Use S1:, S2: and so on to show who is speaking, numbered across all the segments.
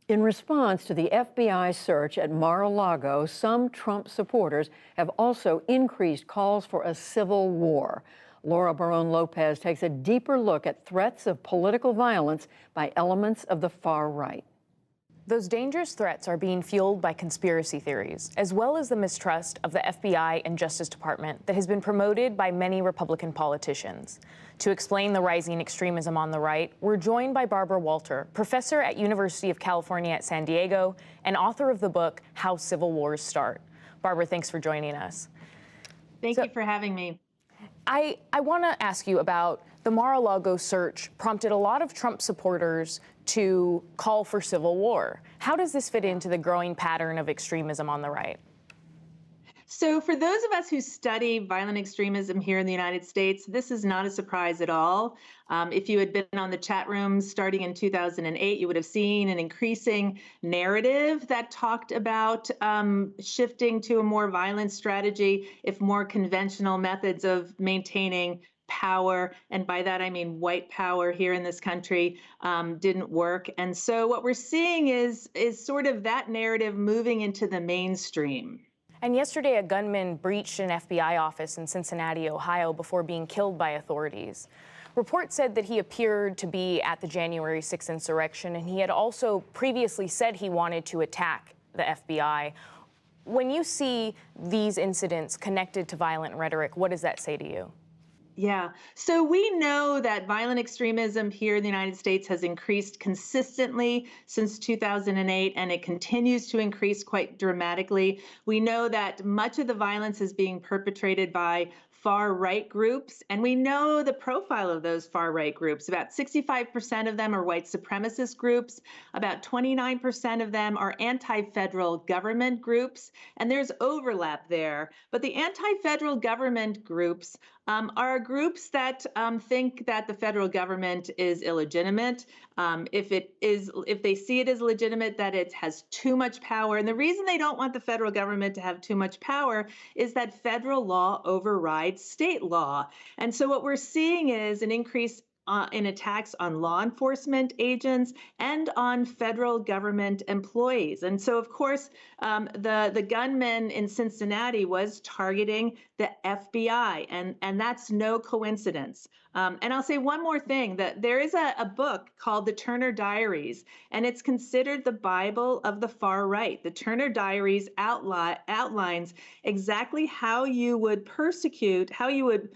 S1: In response to the FBI search at Mar-a-Lago, some Trump supporters have also increased calls for a civil war. Laura Barone Lopez takes a deeper look at threats of political violence by elements of the far right.
S2: Those dangerous threats are being fueled by conspiracy theories, as well as the mistrust of the FBI and Justice Department that has been promoted by many Republican politicians. To explain the rising extremism on the right, we're joined by Barbara Walter, professor at University of California at San Diego and author of the book, How Civil Wars Start. Barbara, thanks for joining us.
S3: Thank you for having me.
S2: I want to ask you about the Mar-a-Lago search prompted a lot of Trump supporters to call for civil war. How does this fit into the growing pattern of extremism on the right?
S3: So for those of us who study violent extremism here in the United States, this is not a surprise at all. If you had been on the chat room starting in 2008, you would have seen an increasing narrative that talked about shifting to a more violent strategy if more conventional methods of maintaining power, and by that I mean white power here in this country, didn't work. And so what we're seeing is sort of that narrative moving into the mainstream.
S2: And yesterday, a gunman breached an FBI office in Cincinnati, Ohio, before being killed by authorities. Reports said that he appeared to be at the January 6th insurrection, and he had also previously said he wanted to attack the FBI. When you see these incidents connected to violent rhetoric, what does that say to you?
S3: Yeah, so we know that violent extremism here in the United States has increased consistently since 2008, and it continues to increase quite dramatically. We know that much of the violence is being perpetrated by far-right groups, and we know the profile of those far-right groups. About 65% of them are white supremacist groups, about 29% of them are anti-federal government groups, and there's overlap there. But the anti-federal government groups are groups that think that the federal government is illegitimate. If they see it as legitimate, that it has too much power. And the reason they don't want the federal government to have too much power is that federal law overrides state law. And so what we're seeing is an increase in attacks on law enforcement agents and on federal government employees. And so, of course, the gunman in Cincinnati was targeting the FBI, and that's no coincidence. And I'll say one more thing, that there is a book called The Turner Diaries, and it's considered the Bible of the far right. The Turner Diaries outlines exactly how you would persecute, how you would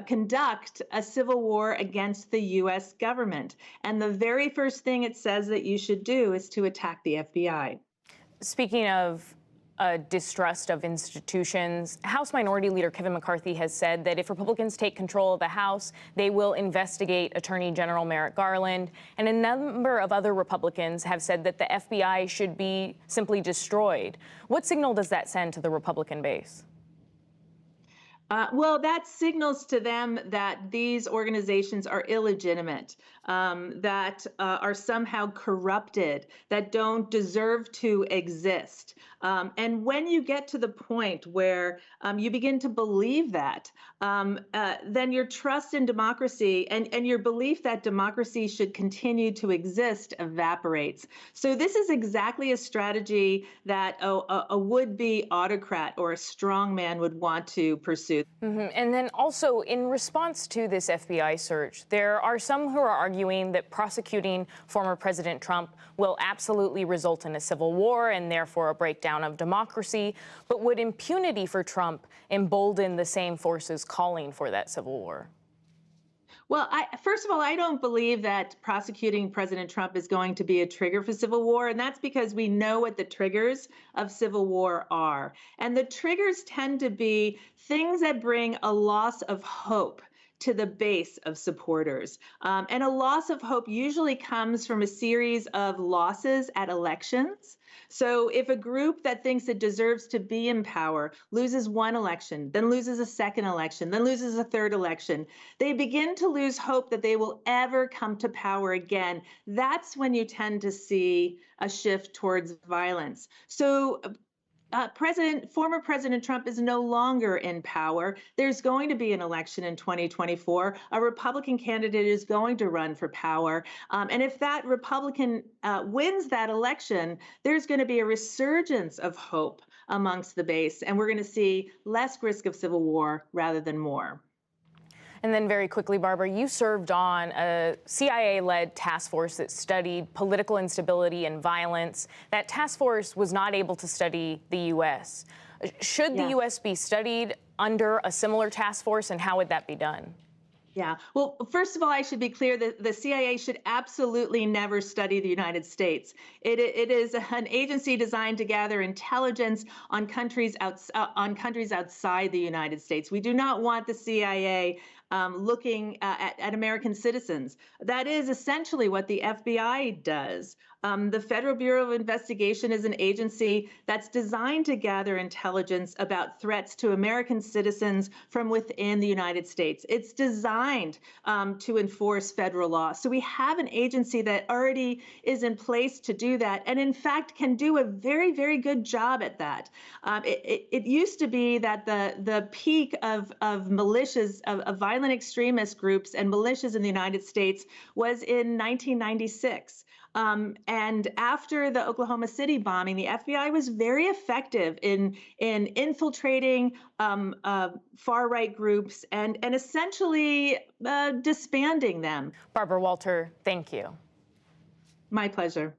S3: conduct a civil war against the U.S. government. And the very first thing it says that you should do is to attack the FBI.
S2: Speaking of distrust of institutions, House Minority Leader Kevin McCarthy has said that if Republicans take control of the House, they will investigate Attorney General Merrick Garland. And a number of other Republicans have said that the FBI should be simply destroyed. What signal does that send to the Republican base?
S3: Well, that signals to them that these organizations are illegitimate, that are somehow corrupted, that don't deserve to exist. And when you get to the point where you begin to believe that, then your trust in democracy and your belief that democracy should continue to exist evaporates. So this is exactly a strategy that a would-be autocrat or a strongman would want to pursue.
S2: Mm-hmm. And then also, in response to this FBI search, there are some who are arguing that prosecuting former President Trump will absolutely result in a civil war and therefore a breakdown of democracy. But would impunity for Trump embolden the same forces calling for that civil war?
S3: Well, first of all, I don't believe that prosecuting President Trump is going to be a trigger for civil war, and that's because we know what the triggers of civil war are. And the triggers tend to be things that bring a loss of hope to the base of supporters. And a loss of hope usually comes from a series of losses at elections. So if a group that thinks it deserves to be in power loses one election, then loses a second election, then loses a third election, they begin to lose hope that they will ever come to power again. That's when you tend to see a shift towards violence. So former President Trump is no longer in power. There's going to be an election in 2024. A Republican candidate is going to run for power. And if that Republican wins that election, there's going to be a resurgence of hope amongst the base. And we're going to see less risk of civil war rather than more.
S2: And then very quickly, Barbara, you served on a CIA-led task force that studied political instability and violence. That task force was not able to study the U.S. Should the U.S. be studied under a similar task force, and how would that be done?
S3: Yeah. Well, first of all, I should be clear that the CIA should absolutely never study the United States. It is an agency designed to gather intelligence on countries outside the United States. We do not want the CIA looking at American citizens. That is essentially what the FBI does. The Federal Bureau of Investigation is an agency that's designed to gather intelligence about threats to American citizens from within the United States. It's designed to enforce federal law. So we have an agency that already is in place to do that, and in fact can do a very, very good job at that. It used to be that the peak of militias, of violent extremist groups and militias in the United States was in 1996. And after the Oklahoma City bombing, the FBI was very effective in infiltrating far-right groups and essentially disbanding them.
S2: Barbara Walter, thank you.
S3: My pleasure.